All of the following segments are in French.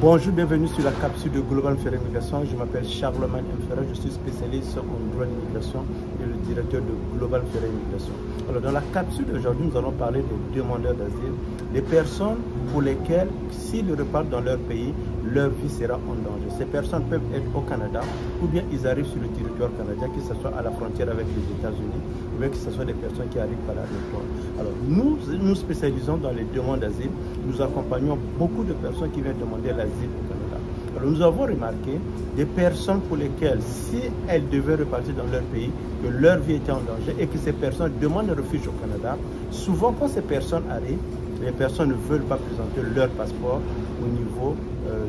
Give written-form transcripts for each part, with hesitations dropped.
Bonjour, bienvenue sur la capsule de Global Ferry Immigration. Je m'appelle Charlemagne Mfera, je suis spécialiste en droit d'immigration et le directeur de Global Ferry Immigration. Alors, dans la capsule d'aujourd'hui, nous allons parler des demandeurs d'asile, des personnes pour lesquelles, s'ils repartent dans leur pays, leur vie sera en danger. Ces personnes peuvent être au Canada ou bien ils arrivent sur le territoire canadien, que ce soit à la frontière avec les États-Unis ou bien que ce soit des personnes qui arrivent par l'aéroport. Alors, nous nous spécialisons dans les demandes d'asile. Nous accompagnons beaucoup de personnes qui viennent demander l'asile au Canada. Alors, nous avons remarqué des personnes pour lesquelles, si elles devaient repartir dans leur pays, que leur vie était en danger et que ces personnes demandent refuge au Canada, souvent quand ces personnes arrivent, les personnes ne veulent pas présenter leur passeport au niveau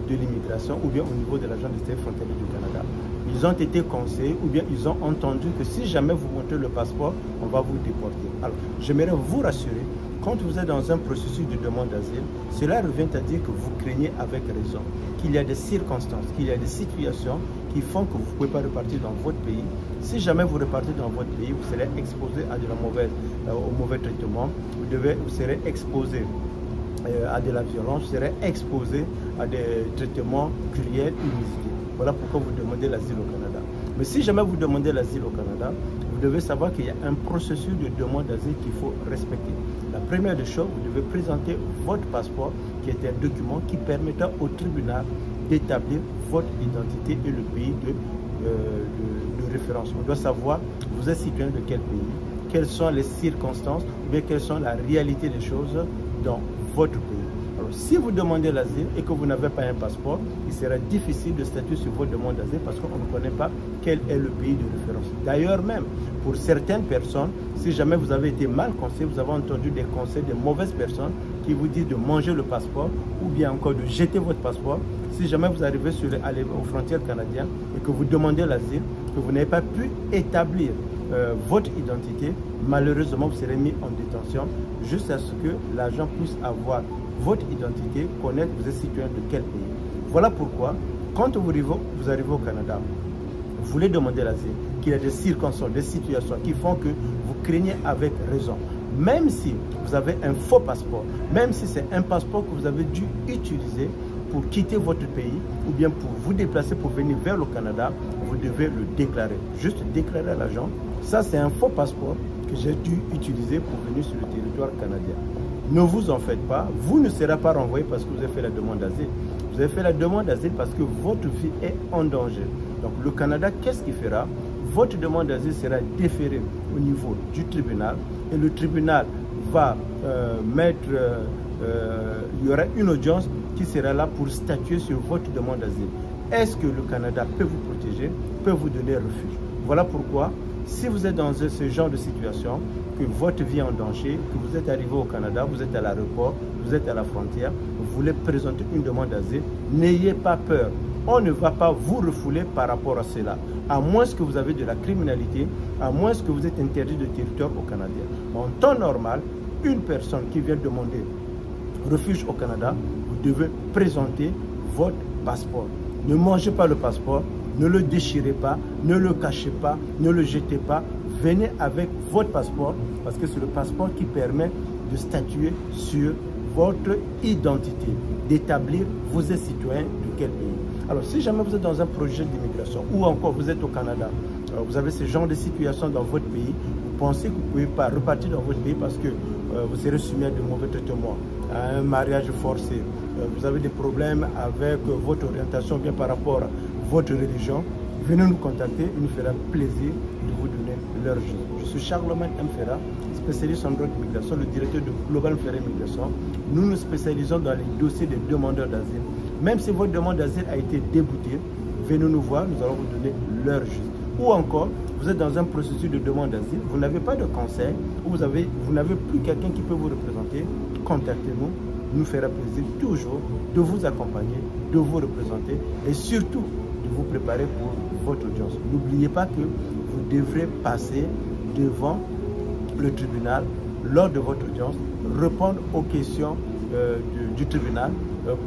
de l'immigration ou bien au niveau de l'agence des services frontaliers du Canada. Ils ont été conseillés ou bien ils ont entendu que si jamais vous montrez le passeport, on va vous déporter. Alors, j'aimerais vous rassurer, quand vous êtes dans un processus de demande d'asile, cela revient à dire que vous craignez avec raison, qu'il y a des circonstances, qu'il y a des situations qui font que vous ne pouvez pas repartir dans votre pays. Si jamais vous repartez dans votre pays, vous serez exposé à au mauvais traitement, vous serez exposé à de la violence, vous serez exposé à des traitements cruels, inhumains. Voilà pourquoi vous demandez l'asile au Canada. Mais si jamais vous demandez l'asile au Canada, vous devez savoir qu'il y a un processus de demande d'asile qu'il faut respecter. La première des choses, vous devez présenter votre passeport, qui est un document qui permettra au tribunal d'établir votre identité et le pays de référence. On doit savoir, vous êtes citoyen de quel pays, quelles sont les circonstances, ou bien quelles sont la réalité des choses dans votre pays. Alors, si vous demandez l'asile et que vous n'avez pas un passeport, il sera difficile de statuer sur votre demande d'asile parce qu'on ne connaît pas quel est le pays de référence. D'ailleurs même, pour certaines personnes, si jamais vous avez été mal conseillé, vous avez entendu des conseils de mauvaises personnes qui vous disent de manger le passeport ou bien encore de jeter votre passeport. Si jamais vous arrivez aux frontières canadiennes et que vous demandez l'asile, que vous n'avez pas pu établir votre identité, malheureusement vous serez mis en détention jusqu'à ce que l'agent puisse avoir votre identité, connaître vous êtes citoyen de quel pays. Voilà pourquoi, quand vous arrivez au Canada, vous voulez demander l'asile, qu'il y a des circonstances, des situations qui font que vous craignez avec raison. Même si vous avez un faux passeport, même si c'est un passeport que vous avez dû utiliser pour quitter votre pays ou bien pour vous déplacer pour venir vers le Canada, vous devez le déclarer. Juste déclarer à l'agent, ça c'est un faux passeport que j'ai dû utiliser pour venir sur le territoire canadien. Ne vous en faites pas, vous ne serez pas renvoyé parce que vous avez fait la demande d'asile. Vous avez fait la demande d'asile parce que votre vie est en danger. Donc le Canada, qu'est-ce qu'il fera? Votre demande d'asile sera déférée au niveau du tribunal et le tribunal va il y aura une audience qui sera là pour statuer sur votre demande d'asile. Est-ce que le Canada peut vous protéger, peut vous donner refuge? Voilà pourquoi, si vous êtes dans ce genre de situation, que votre vie est en danger, que vous êtes arrivé au Canada, vous êtes à l'aéroport, vous êtes à la frontière, vous voulez présenter une demande d'asile, n'ayez pas peur. On ne va pas vous refouler par rapport à cela, à moins que vous avez de la criminalité, à moins que vous êtes interdit de territoire au Canada. En temps normal, une personne qui vient demander refuge au Canada, vous devez présenter votre passeport. Ne mangez pas le passeport, ne le déchirez pas, ne le cachez pas, ne le jetez pas. Venez avec votre passeport parce que c'est le passeport qui permet de statuer sur votre identité, d'établir vous êtes citoyen de quel pays. Alors si jamais vous êtes dans un projet d'immigration ou encore vous êtes au Canada, vous avez ce genre de situation dans votre pays, vous pensez que vous ne pouvez pas repartir dans votre pays parce que vous serez soumis à de mauvais traitements, à un mariage forcé, vous avez des problèmes avec votre orientation bien par rapport à votre religion, venez nous contacter, il nous fera plaisir de vous donner leur juste. Je suis Charlemagne Mfera, spécialiste en droit d'immigration, le directeur de Global Ferry Immigration. Nous nous spécialisons dans les dossiers des demandeurs d'asile. Même si votre demande d'asile a été déboutée, venez nous voir, nous allons vous donner leur juste. Ou encore, vous êtes dans un processus de demande d'asile, vous n'avez pas de conseil, ou vous n'avez plus quelqu'un qui peut vous représenter, contactez-nous, nous fera plaisir toujours de vous accompagner, de vous représenter et surtout de vous préparer pour votre audience. N'oubliez pas que vous devrez passer devant le tribunal lors de votre audience, répondre aux questions du tribunal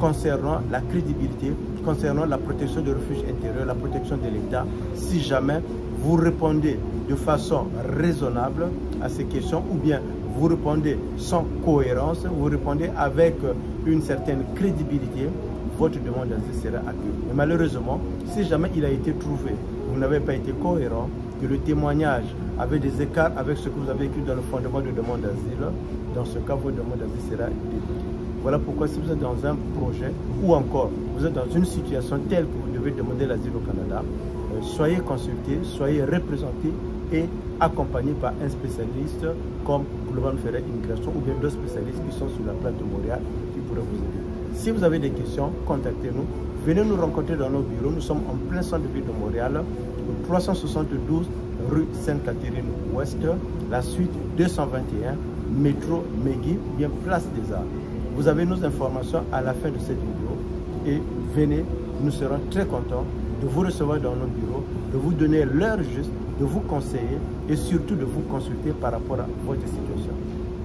concernant la crédibilité, concernant la protection de refuge intérieur, la protection de l'État. Si jamais vous répondez de façon raisonnable à ces questions ou bien vous répondez sans cohérence, vous répondez avec une certaine crédibilité, votre demande d'asile sera accueillie. Mais malheureusement, si jamais il a été trouvé, vous n'avez pas été cohérent, que le témoignage avait des écarts avec ce que vous avez écrit dans le fondement de demande d'asile, dans ce cas, votre demande d'asile sera débutée. Voilà pourquoi si vous êtes dans un projet ou encore vous êtes dans une situation telle que vous devez demander l'asile au Canada, soyez consultés, soyez représentés et accompagnés par un spécialiste comme Global Ferret Immigration ou bien d'autres spécialistes qui sont sur la place de Montréal qui pourraient vous aider. Si vous avez des questions, contactez-nous. Venez nous rencontrer dans nos bureaux. Nous sommes en plein centre-ville de Montréal, au 372 rue Sainte-Catherine-Ouest, la suite 221, métro McGill, bien place des Arts. Vous avez nos informations à la fin de cette vidéo et venez, nous serons très contents de vous recevoir dans nos bureaux, de vous donner l'heure juste, de vous conseiller et surtout de vous consulter par rapport à votre situation.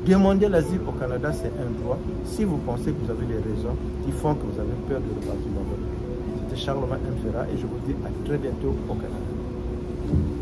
Demander l'asile au Canada, c'est un droit si vous pensez que vous avez des raisons qui font que vous avez peur de repartir dans votre pays. C'était Charlemagne M. Ferrat et je vous dis à très bientôt au Canada.